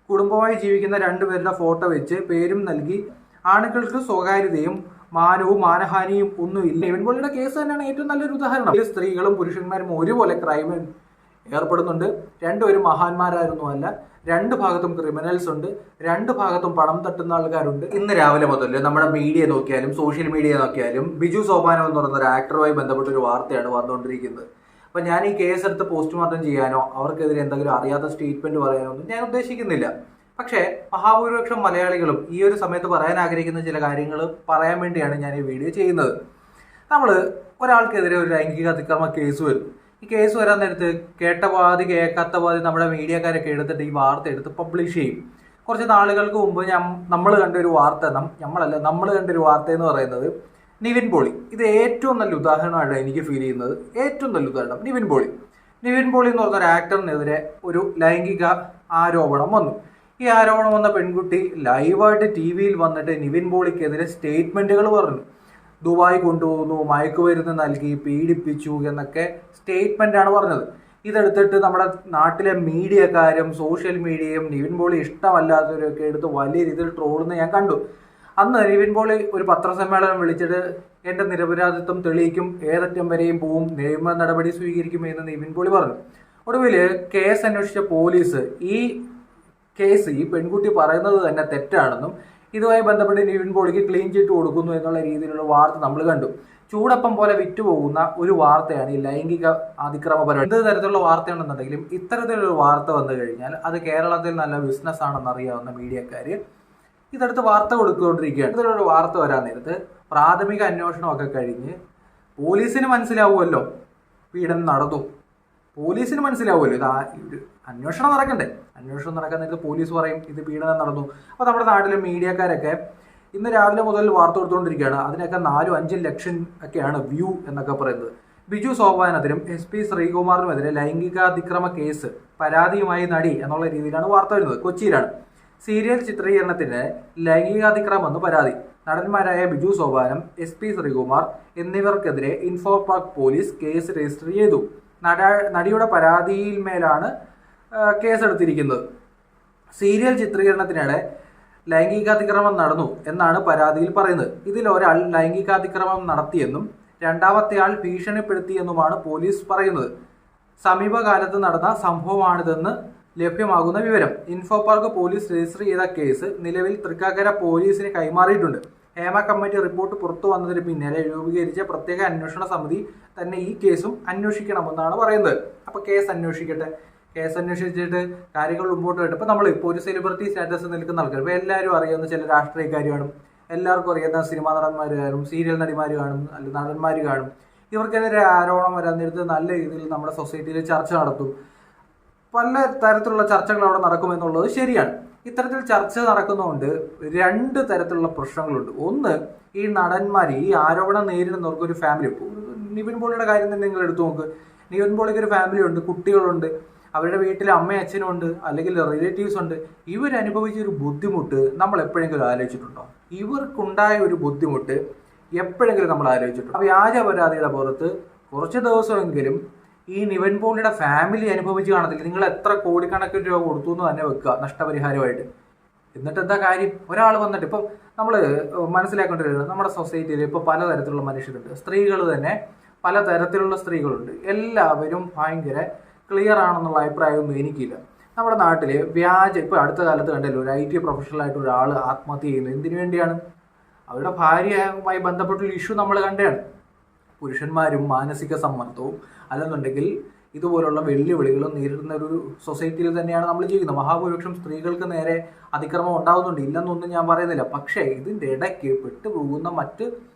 കുടുംബമായി ജീവിക്കുന്ന രണ്ടുപേരുടെ ഫോട്ടോ വെച്ച് പേരും നൽകി ആണുങ്ങൾക്ക് സ്വകാര്യതയും മാനവും മാനഹാനിയും ഒന്നുമില്ല. നിവിൻ പോളിയുടെ കേസ് തന്നെയാണ് ഏറ്റവും നല്ലൊരു ഉദാഹരണം. സ്ത്രീകളും പുരുഷന്മാരും ഒരുപോലെ ക്രൈമിൽ ഏർപ്പെടുന്നുണ്ട്. രണ്ടുപേരും മഹാന്മാരായിരുന്നു അല്ല. രണ്ട് ഭാഗത്തും ക്രിമിനൽസ് ഉണ്ട്, രണ്ട് ഭാഗത്തും പണം തട്ടുന്ന ആൾക്കാരുണ്ട്. ഇന്ന് രാവിലെ മുതൽ നമ്മുടെ മീഡിയ നോക്കിയാലും സോഷ്യൽ മീഡിയ നോക്കിയാലും ബിജു സോപാനം എന്ന് പറയുന്ന ഒരു ആക്ടറുമായി ബന്ധപ്പെട്ട ഒരു വാർത്തയാണ് വന്നുകൊണ്ടിരിക്കുന്നത്. അപ്പൊ ഞാൻ ഈ കേസ് എടുത്ത് പോസ്റ്റ്മോർട്ടം ചെയ്യാനോ അവർക്കെതിരെ എന്തെങ്കിലും അറിയാത്ത സ്റ്റേറ്റ്മെന്റ് പറയാനോ ഒന്നും ഞാൻ ഉദ്ദേശിക്കുന്നില്ല. പക്ഷേ മഹാഭൂരിപക്ഷം മലയാളികളും ഈ ഒരു സമയത്ത് പറയാൻ ആഗ്രഹിക്കുന്ന ചില കാര്യങ്ങൾ പറയാൻ വേണ്ടിയാണ് ഞാൻ ഈ വീഡിയോ ചെയ്യുന്നത്. നമ്മൾ ഒരാൾക്കെതിരെ ഒരു ലൈംഗിക അതിക്രമ കേസ് വരും. ഈ കേസ് വരാൻ നേരത്ത് കേട്ട പാതി കേൾക്കാത്ത പാതി നമ്മുടെ മീഡിയക്കാരൊക്കെ എടുത്തിട്ട് ഈ വാർത്ത എടുത്ത് പബ്ലിഷ് ചെയ്യും. കുറച്ച് നാളുകൾക്ക് മുമ്പ് നമ്മൾ കണ്ടൊരു വാർത്ത നമ്മൾ കണ്ടൊരു വാർത്ത എന്ന് പറയുന്നത് നിവിൻ പോളി. ഇത് ഏറ്റവും നല്ല ഉദാഹരണമായിട്ട് എനിക്ക് ഫീൽ ചെയ്യുന്നത്. ഏറ്റവും നല്ല ഉദാഹരണം നിവിൻ പോളി എന്ന് പറഞ്ഞ ഒരു ആക്ടറിനെതിരെ ഒരു ലൈംഗിക ആരോപണം വന്നു. ഈ ആരോപണം വന്ന പെൺകുട്ടി ലൈവായിട്ട് TV-യിൽ വന്നിട്ട് നിവിൻ പോളിക്കെതിരെ സ്റ്റേറ്റ്മെന്റുകൾ പറഞ്ഞു. ദുബായ് കൊണ്ടുപോകുന്നു, മയക്കുമരുന്ന് നൽകി, പീഡിപ്പിച്ചു എന്നൊക്കെ സ്റ്റേറ്റ്മെന്റാണ് പറഞ്ഞത്. ഇതെടുത്തിട്ട് നമ്മുടെ നാട്ടിലെ മീഡിയക്കാരും സോഷ്യൽ മീഡിയയും നിവിൻ പോളി ഇഷ്ടമല്ലാത്തവരൊക്കെ എടുത്ത് വലിയ രീതിയിൽ ട്രോളുന്ന ഞാൻ കണ്ടു. അന്ന് നിവിൻ പോളി ഒരു പത്രസമ്മേളനം വിളിച്ചിട്ട് എന്റെ നിരപരാധിത്വം തെളിയിക്കും, ഏതറ്റം വരെയും പോവും, നിയമ നടപടി സ്വീകരിക്കുമെന്ന് നിവിൻ പോളി പറഞ്ഞു. ഒടുവിൽ കേസ് അന്വേഷിച്ച പോലീസ് ഈ പെൺകുട്ടി പറയുന്നത് തന്നെ തെറ്റാണെന്നും ഇതുമായി ബന്ധപ്പെട്ട് നിവിൻ പോളിക്ക് ക്ലീൻ ചിറ്റ് കൊടുക്കുന്നു എന്നുള്ള രീതിയിലുള്ള വാർത്ത നമ്മൾ കണ്ടു. ചൂടപ്പം പോലെ വിറ്റുപോകുന്ന ഒരു വാർത്തയാണ് ഈ ലൈംഗിക അതിക്രമ പരിപാടി. എന്ത് തരത്തിലുള്ള വാർത്തയാണെന്നുണ്ടെങ്കിലും ഇത്തരത്തിലൊരു വാർത്ത വന്നു കഴിഞ്ഞാൽ അത് കേരളത്തിൽ നല്ല ബിസിനസ് ആണെന്ന് അറിയാവുന്ന മീഡിയക്കാര് ഇതെടുത്ത് വാർത്ത കൊടുത്തുകൊണ്ടിരിക്കുകയാണ്. ഇതിലൊരു വാർത്ത വരാൻ നേരത്ത് പ്രാഥമിക അന്വേഷണമൊക്കെ കഴിഞ്ഞ് പോലീസിന് മനസ്സിലാവുമല്ലോ പീഡനം നടന്നു. പോലീസിന് മനസ്സിലാവുമല്ലോ ഇത് അന്വേഷണം നടക്കണ്ടേ. അന്വേഷണം നടക്കാൻ നേരത്ത് പോലീസ് പറയും ഇത് പീഡനം നടന്നു. അപ്പോൾ നമ്മുടെ നാട്ടിലെ മീഡിയക്കാരൊക്കെ ഇന്ന് രാവിലെ മുതൽ വാർത്ത കൊടുത്തുകൊണ്ടിരിക്കുകയാണ്. അതിനൊക്കെ 4-5 ലക്ഷം ഒക്കെയാണ് വ്യൂ എന്നൊക്കെ പറയുന്നത്. ബിജു സോപാനത്തിനും SP ശ്രീകുമാറിനുമെതിരെ ലൈംഗികാതിക്രമ കേസ്, പരാതിയുമായി നടി എന്നുള്ള രീതിയിലാണ് വാർത്ത വരുന്നത്. കൊച്ചിയിലാണ് സീരിയൽ ചിത്രീകരണത്തിന് ലൈംഗികാതിക്രമെന്ന് പരാതി. നടന്മാരായ ബിജു സോപാനം, SP ശ്രീകുമാർ എന്നിവർക്കെതിരെ Infopark police case register ചെയ്തു. നടിയുടെ പരാതിയിന്മേലാണ് കേസെടുത്തിരിക്കുന്നത്. സീരിയൽ ചിത്രീകരണത്തിനിടെ ലൈംഗികാതിക്രമം നടന്നു എന്നാണ് പരാതിയിൽ പറയുന്നത്. ഇതിൽ ഒരാൾ ലൈംഗികാതിക്രമം നടത്തിയെന്നും രണ്ടാമത്തെ ആൾ ഭീഷണിപ്പെടുത്തിയെന്നുമാണ് പോലീസ് പറയുന്നത്. സമീപകാലത്ത് നടന്ന സംഭവമാണിതെന്ന് ലഭ്യമാകുന്ന വിവരം. ഇൻഫോ പാർക്ക് പോലീസ് രജിസ്റ്റർ ചെയ്ത കേസ് നിലവിൽ തൃക്കാക്കര പോലീസിന് കൈമാറിയിട്ടുണ്ട്. ഹേമ കമ്മിറ്റി റിപ്പോർട്ട് പുറത്തു വന്നതിന് പിന്നാലെ രൂപീകരിച്ച പ്രത്യേക അന്വേഷണ സമിതി തന്നെ ഈ കേസും അന്വേഷിക്കണമെന്നാണ് പറയുന്നത്. അപ്പൊ കേസ് അന്വേഷിച്ചിട്ട് കാര്യങ്ങൾ മുമ്പോട്ട് പോയിട്ട് ഇപ്പൊ നമ്മളിപ്പോൾ ഒരു സെലിബ്രിറ്റി സ്റ്റാറ്റസ് നിൽക്കുന്ന ആൾക്കാർ, ഇപ്പൊ എല്ലാവരും അറിയാവുന്ന ചില രാഷ്ട്രീയക്കാർ കാണും, എല്ലാവർക്കും അറിയാവുന്ന സിനിമാ നടന്മാർ കാണും, സീരിയൽ നടിമാർ കാണും, അല്ലെങ്കിൽ നടന്മാർ കാണും. ഇവർക്കെതിരെ ആരോപണം വരാൻ നേരത്ത് നല്ല രീതിയിൽ നമ്മുടെ സൊസൈറ്റിയിൽ ചർച്ച നടത്തും. പല തരത്തിലുള്ള ചർച്ചകൾ അവിടെ നടക്കുമെന്നുള്ളത് ശരിയാണ്. ഇത്തരത്തിൽ ചർച്ച നടക്കുന്നതുകൊണ്ട് 2 തരത്തിലുള്ള പ്രശ്നങ്ങളുണ്ട്. ഒന്ന്, ഈ നടന്മാർ ഈ ആരോപണം നേരിടുന്നവർക്ക് ഒരു ഫാമിലി, നിവിൻ പോളിയുടെ കാര്യം തന്നെ നിങ്ങൾ എടുത്തു നോക്ക്. നിവിൻ പോളിക്ക് ഒരു ഫാമിലി ഉണ്ട്, കുട്ടികളുണ്ട്, അവരുടെ വീട്ടിൽ അമ്മയും അച്ഛനും ഉണ്ട്, അല്ലെങ്കിൽ റിലേറ്റീവ്സ് ഉണ്ട്. ഇവരനുഭവിച്ചൊരു ബുദ്ധിമുട്ട് നമ്മൾ എപ്പോഴെങ്കിലും ആലോചിച്ചിട്ടുണ്ടോ? ഇവർക്കുണ്ടായ ഒരു ബുദ്ധിമുട്ട് എപ്പോഴെങ്കിലും നമ്മൾ ആലോചിച്ചിട്ടുണ്ടോ? വ്യാജ പരാതിയുടെ പുറത്ത് കുറച്ച് ദിവസമെങ്കിലും ഈ നിവിൻ പോളിയുടെ ഫാമിലി അനുഭവിച്ച് കാണത്തില്ല. നിങ്ങൾ എത്ര കോടിക്കണക്കിന് രൂപ കൊടുത്തു എന്ന് തന്നെ വെക്കുക നഷ്ടപരിഹാരമായിട്ട്. എന്നിട്ട് എന്താ കാര്യം? ഒരാൾ വന്നിട്ട് ഇപ്പം നമ്മൾ മനസ്സിലാക്കേണ്ടിരിക്കുന്നത് നമ്മുടെ സൊസൈറ്റിയിൽ ഇപ്പോൾ പലതരത്തിലുള്ള മനുഷ്യരുണ്ട്. സ്ത്രീകൾ തന്നെ പലതരത്തിലുള്ള സ്ത്രീകളുണ്ട്. എല്ലാവരും ഭയങ്കര ക്ലിയർ ആണെന്നുള്ള അഭിപ്രായമൊന്നും എനിക്കില്ല. നമ്മുടെ നാട്ടിൽ ഇപ്പോൾ അടുത്ത കാലത്ത് കണ്ടല്ലോ ഒരു IT പ്രൊഫഷണലായിട്ട് ഒരാൾ ആത്മഹത്യ ചെയ്യുന്നു. എന്തിനു വേണ്ടിയാണ്? അവരുടെ ഭാര്യയുമായി ബന്ധപ്പെട്ടൊരു ഇഷ്യൂ നമ്മൾ കണ്ടാണ്. പുരുഷന്മാരും മാനസിക സമ്മർദ്ദവും അല്ലെന്നുണ്ടെങ്കിൽ ഇതുപോലുള്ള വെല്ലുവിളികളും നേരിടുന്ന ഒരു സൊസൈറ്റിയിൽ തന്നെയാണ് നമ്മൾ ജീവിക്കുന്നത്. മഹാഭൂരിപക്ഷം സ്ത്രീകൾക്ക് നേരെ അതിക്രമം ഉണ്ടാകുന്നുണ്ട്, ഇല്ലെന്നൊന്നും ഞാൻ പറയുന്നില്ല. പക്ഷേ ഇതിൻ്റെ ഇടയ്ക്ക് പെട്ടുപോകുന്ന മറ്റ്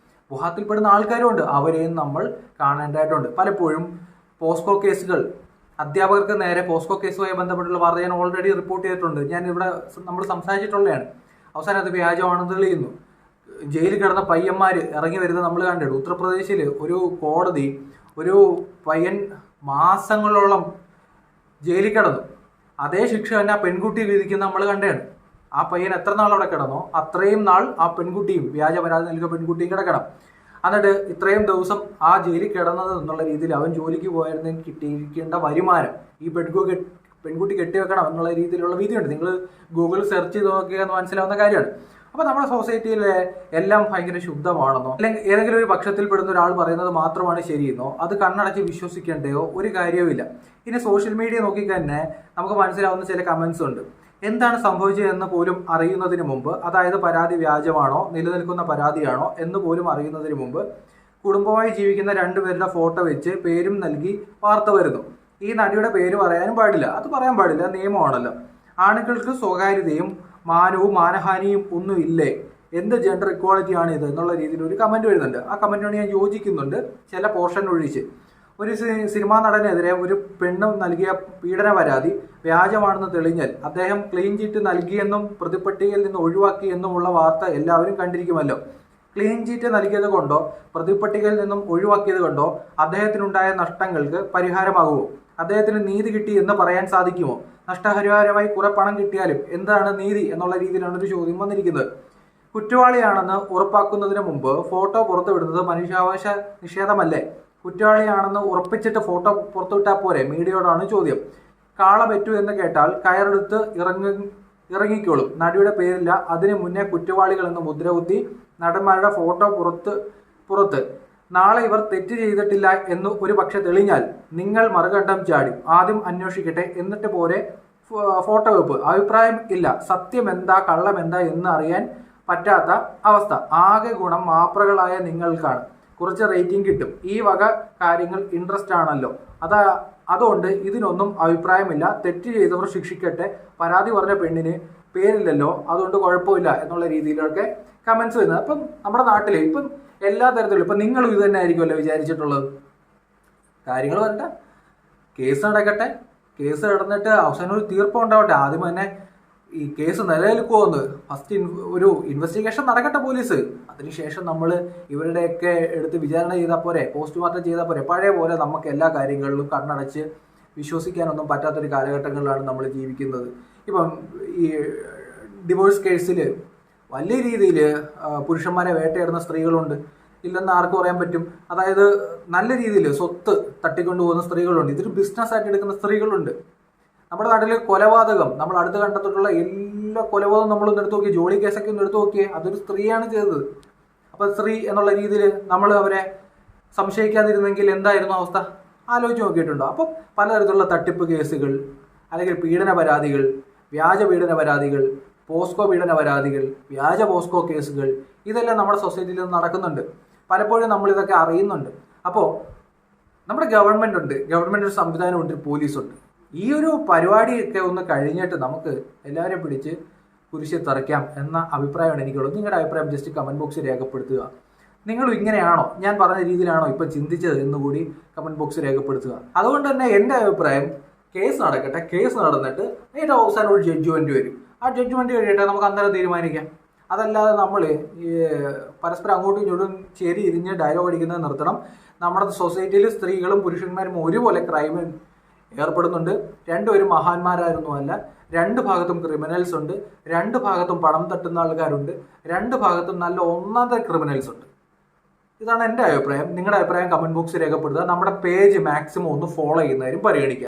വിഭാഗത്തിൽപ്പെടുന്ന ആൾക്കാരും ഉണ്ട്. അവരെയും നമ്മൾ കാണേണ്ടതായിട്ടുണ്ട്. പലപ്പോഴും പോസ്കോ കേസുകൾ, അധ്യാപകർക്ക് നേരെ പോസ്കോ കേസുമായി ബന്ധപ്പെട്ടുള്ള വാർത്ത ഞാൻ ഓൾറെഡി റിപ്പോർട്ട് ചെയ്തിട്ടുണ്ട്. ഞാൻ ഇവിടെ നമ്മൾ സംസാരിച്ചിട്ടുള്ളതാണ്. അവസാനം അത് വ്യാജമാണെന്ന് തെളിയുന്നു. ജയിലിൽ കിടന്ന പയ്യന്മാർ ഇറങ്ങി വരുന്നത് നമ്മൾ കണ്ടിട്ടുണ്ട്. ഉത്തർപ്രദേശിൽ ഒരു കോടതി ഒരു പയ്യൻ മാസങ്ങളോളം ജയിലിൽ കിടന്നു. അതേ ശിക്ഷ തന്നെ ആ പെൺകുട്ടി വിധിക്കുന്ന നമ്മൾ കണ്ടാണ്. ആ പയ്യൻ എത്ര നാൾ അവിടെ കിടന്നോ അത്രയും നാൾ ആ പെൺകുട്ടിയും, വ്യാജ പരാതി നൽകിയ പെൺകുട്ടിയും കിടക്കണം. എന്നിട്ട് ഇത്രയും ദിവസം ആ ജയിലിൽ കിടന്നത് എന്നുള്ള രീതിയിൽ അവൻ ജോലിക്ക് പോയിരുന്നെങ്കിൽ കിട്ടിയിരിക്കേണ്ട വരുമാനം ഈ പെൺകുട്ടി കെട്ടിവെക്കണം എന്നുള്ള രീതിയിലുള്ള വിധിയുണ്ട്. നിങ്ങൾ ഗൂഗിൾ സെർച്ച് ചെയ്ത് നോക്കിയാൽ എന്ന് മനസ്സിലാവുന്ന കാര്യമാണ്. അപ്പൊ നമ്മുടെ സൊസൈറ്റിയിലെ എല്ലാം ഭയങ്കര ശുദ്ധമാണെന്നോ അല്ലെങ്കിൽ ഏതെങ്കിലും ഒരു പക്ഷത്തിൽപ്പെടുന്ന ഒരാൾ പറയുന്നത് മാത്രമാണ് ശരിയെന്നോ അത് കണ്ണടച്ച് വിശ്വസിക്കേണ്ടയോ ഒരു കാര്യവുമില്ല. ഇനി സോഷ്യൽ മീഡിയ നോക്കിക്കഴിഞ്ഞാൽ നമുക്ക് മനസ്സിലാവുന്ന ചില കമന്റ്സ് ഉണ്ട്. എന്താണ് സംഭവിച്ചതെന്ന് പോലും അറിയുന്നതിന് മുമ്പ്, അതായത് പരാതി വ്യാജമാണോ നിലനിൽക്കുന്ന പരാതിയാണോ എന്ന് പോലും അറിയുന്നതിന് മുമ്പ് കുടുംബമായി ജീവിക്കുന്ന രണ്ടുപേരുടെ ഫോട്ടോ വെച്ച് പേരും നൽകി വാർത്ത വരുന്നു. ഈ നടിയുടെ പേര് പറയാനും പാടില്ല, അത് പറയാൻ പാടില്ല, നിയമമാണല്ലോ. ആണുങ്ങൾക്ക് സ്വകാര്യതയും മാനവും മാനഹാനിയും ഒന്നും ഇല്ലേ, എന്ത് ജെൻഡർ ഇക്വാളിറ്റി ആണ് ഇത് എന്നുള്ള രീതിയിൽ ഒരു കമന്റ് വരുന്നുണ്ട്. ആ കമന്റിനോട് ഞാൻ യോജിക്കുന്നുണ്ട്, ചില പോർഷൻ ഒഴിച്ച്. ഒരു സിനിമാ നടനെതിരെ ഒരു പെണ്ണ് നൽകിയ പീഡന പരാതി വ്യാജമാണെന്ന് തെളിഞ്ഞാൽ അദ്ദേഹം ക്ലീൻ ചീറ്റ് നൽകിയെന്നും പ്രതിപട്ടികയിൽ നിന്ന് ഒഴിവാക്കിയെന്നുമുള്ള വാർത്ത എല്ലാവരും കണ്ടിരിക്കുമല്ലോ. ക്ലീൻ ചീറ്റ് നൽകിയത് കൊണ്ടോ പ്രതിപട്ടികയിൽ നിന്നും ഒഴിവാക്കിയത് കൊണ്ടോ അദ്ദേഹത്തിനുണ്ടായ നഷ്ടങ്ങൾക്ക് പരിഹാരമാകുമോ? അദ്ദേഹത്തിന് നീതി കിട്ടി എന്ന് പറയാൻ സാധിക്കുമോ? നഷ്ടപരിഹാരമായി കുറെ പണം കിട്ടിയാലും എന്താണ് നീതി എന്നുള്ള രീതിയിലാണ് ഒരു ചോദ്യം വന്നിരിക്കുന്നത്. കുറ്റവാളിയാണെന്ന് ഉറപ്പാക്കുന്നതിന് മുമ്പ് ഫോട്ടോ പുറത്തുവിടുന്നത് മനുഷ്യാവകാശ നിഷേധമല്ലേ? കുറ്റവാളിയാണെന്ന് ഉറപ്പിച്ചിട്ട് ഫോട്ടോ പുറത്തുവിട്ടാൽ പോരെ? മീഡിയയോടാണ് ചോദ്യം. കാള പെറ്റു എന്ന് കേട്ടാൽ കയറെടുത്ത് ഇറങ്ങിക്കോളും. നടിയുടെ പേരില്ല, അതിന് മുന്നേ കുറ്റവാളികൾ എന്ന് മുദ്രകുത്തി നടന്മാരുടെ ഫോട്ടോ പുറത്ത് നാളെ ഇവർ തെറ്റ് ചെയ്തിട്ടില്ല എന്ന് ഒരു പക്ഷെ തെളിഞ്ഞാൽ നിങ്ങൾ മറുകണ്ഠം ചാടി. ആദ്യം അന്വേഷിക്കട്ടെ, എന്നിട്ട് പോരെ ഫോട്ടോ വെപ്പ്. അഭിപ്രായം ഇല്ല, സത്യം എന്താ കള്ളം എന്താ എന്ന് അറിയാൻ പറ്റാത്ത അവസ്ഥ. ആകെ ഗുണം മാപ്രകളായ നിങ്ങൾക്കാണ്, കുറച്ച് റേറ്റിംഗ് കിട്ടും. ഈ വക കാര്യങ്ങൾ ഇൻട്രസ്റ്റ് ആണല്ലോ. അതുകൊണ്ട് ഇതിനൊന്നും അഭിപ്രായമില്ല. തെറ്റ് ചെയ്തവർ ശിക്ഷിക്കട്ടെ. പരാതി പറഞ്ഞ പെണ്ണിന് പേരില്ലല്ലോ, അതുകൊണ്ട് കുഴപ്പമില്ല എന്നുള്ള രീതിയിലൊക്കെ കമന്റ്സ് വരുന്നത്. അപ്പം നമ്മുടെ നാട്ടിൽ ഇപ്പം എല്ലാ തരത്തിലും ഇപ്പം നിങ്ങളും ഇത് തന്നെ ആയിരിക്കുമല്ലോ വിചാരിച്ചിട്ടുള്ളത്. കാര്യങ്ങൾ വരട്ടെ, കേസ് നടക്കട്ടെ, കേസ് നടന്നിട്ട് അവസാനം ഒരു തീർപ്പം ഉണ്ടാവട്ടെ. ആദ്യം തന്നെ ഈ കേസ് നിലനിൽക്കുമെന്ന് ഫസ്റ്റ് ഒരു ഇൻവെസ്റ്റിഗേഷൻ നടക്കട്ടെ പോലീസ്. അതിനുശേഷം നമ്മൾ ഇവരുടെയൊക്കെ എടുത്ത് വിചാരണ ചെയ്താൽ പോരെ, പോസ്റ്റ്മോർട്ടം ചെയ്താൽ പോരെ. പഴയ പോലെ നമുക്ക് എല്ലാ കാര്യങ്ങളിലും കണ്ണടച്ച് വിശ്വസിക്കാനൊന്നും പറ്റാത്തൊരു കാലഘട്ടങ്ങളിലാണ് നമ്മൾ ജീവിക്കുന്നത്. ഇപ്പം ഈ ഡിവോഴ്സ് കേസിൽ വലിയ രീതിയിൽ പുരുഷന്മാരെ വേട്ടയാടുന്ന സ്ത്രീകളുണ്ട്, ഇല്ലെന്ന് ആർക്കും പറയാൻ പറ്റും. അതായത് നല്ല രീതിയിൽ സ്വത്ത് തട്ടിക്കൊണ്ടുപോകുന്ന സ്ത്രീകളുണ്ട്, ഇതൊരു ബിസിനസ്സായിട്ട് എടുക്കുന്ന സ്ത്രീകളുണ്ട്. നമ്മുടെ നാട്ടിൽ കൊലപാതകം, നമ്മൾ അടുത്ത് കണ്ടെത്തിയിട്ടുള്ള എല്ലാ കൊലപാതകം നമ്മളൊന്ന് എടുത്തു നോക്കിയേ, ജോളി കേസൊക്കെ ഒന്ന് എടുത്തു നോക്കിയേ, അതൊരു സ്ത്രീയാണ് ചെയ്തത്. അപ്പം സ്ത്രീ എന്നുള്ള രീതിയിൽ നമ്മൾ അവരെ സംശയിക്കാതിരുന്നെങ്കിൽ എന്തായിരുന്നു അവസ്ഥ ആലോചിച്ച് നോക്കിയിട്ടുണ്ടോ? അപ്പം പലതരത്തിലുള്ള തട്ടിപ്പ് കേസുകൾ, അല്ലെങ്കിൽ പീഡന പരാതികൾ, വ്യാജ പീഡന പരാതികൾ, പോസ്കോ പീഡന പരാതികൾ, വ്യാജ പോസ്കോ കേസുകൾ, ഇതെല്ലാം നമ്മുടെ സൊസൈറ്റിയിൽ നടക്കുന്നുണ്ട്. പലപ്പോഴും നമ്മളിതൊക്കെ അറിയുന്നുണ്ട്. അപ്പോൾ നമ്മുടെ ഗവൺമെൻറ് ഉണ്ട്, ഗവൺമെൻറ് ഒരു സംവിധാനമുണ്ട്, പോലീസുണ്ട്. ഈ ഒരു പരിപാടിയൊക്കെ ഒന്ന് കഴിഞ്ഞിട്ട് നമുക്ക് എല്ലാവരെയും പിടിച്ച് കുരിശിൽ തറയ്ക്കാം എന്ന അഭിപ്രായമാണ് എനിക്കുള്ളത്. നിങ്ങളുടെ അഭിപ്രായം ജസ്റ്റ് കമൻറ്റ് ബോക്സിൽ രേഖപ്പെടുത്തുക. നിങ്ങൾ ഇങ്ങനെയാണോ, ഞാൻ പറഞ്ഞ രീതിയിലാണോ ഇപ്പം ചിന്തിച്ചത് എന്നുകൂടി കമൻറ്റ് ബോക്സിൽ രേഖപ്പെടുത്തുക. അതുകൊണ്ട് തന്നെ എൻ്റെ അഭിപ്രായം കേസ് നടക്കട്ടെ, കേസ് നടന്നിട്ട് ഏറ്റവും അവസാനം ഒരു ജഡ്ജ്മെൻറ്റ് വരും. ആ ജഡ്ജ്മെൻറ്റ് കഴിയട്ടെ, നമുക്ക് അന്നേരം തീരുമാനിക്കാം. അതല്ലാതെ നമ്മൾ പരസ്പരം അങ്ങോട്ടും ഇങ്ങോട്ടും ചേരി ഇരിഞ്ഞ് ഡയലോഗ് അടിക്കുന്നത് നിർത്തണം. നമ്മുടെ സൊസൈറ്റിയിൽ സ്ത്രീകളും പുരുഷന്മാരും ഒരുപോലെ ക്രൈമിൽ ഏർപ്പെടുന്നുണ്ട്. രണ്ടുപേരും മഹാന്മാരായിരുന്നുമല്ല. രണ്ട് ഭാഗത്തും ക്രിമിനൽസ് ഉണ്ട്, രണ്ട് ഭാഗത്തും പണം തട്ടുന്ന ആൾക്കാരുണ്ട്, രണ്ട് ഭാഗത്തും നല്ല ഒന്നാമത്തെ ക്രിമിനൽസ് ഉണ്ട്. ഇതാണ് എൻ്റെ അഭിപ്രായം. നിങ്ങളുടെ അഭിപ്രായം കമൻറ്റ് ബോക്സിൽ രേഖപ്പെടുത്തുക. നമ്മുടെ പേജ് മാക്സിമം ഒന്ന് ഫോളോ ചെയ്യുന്നവരും പരിഗണിക്കുക.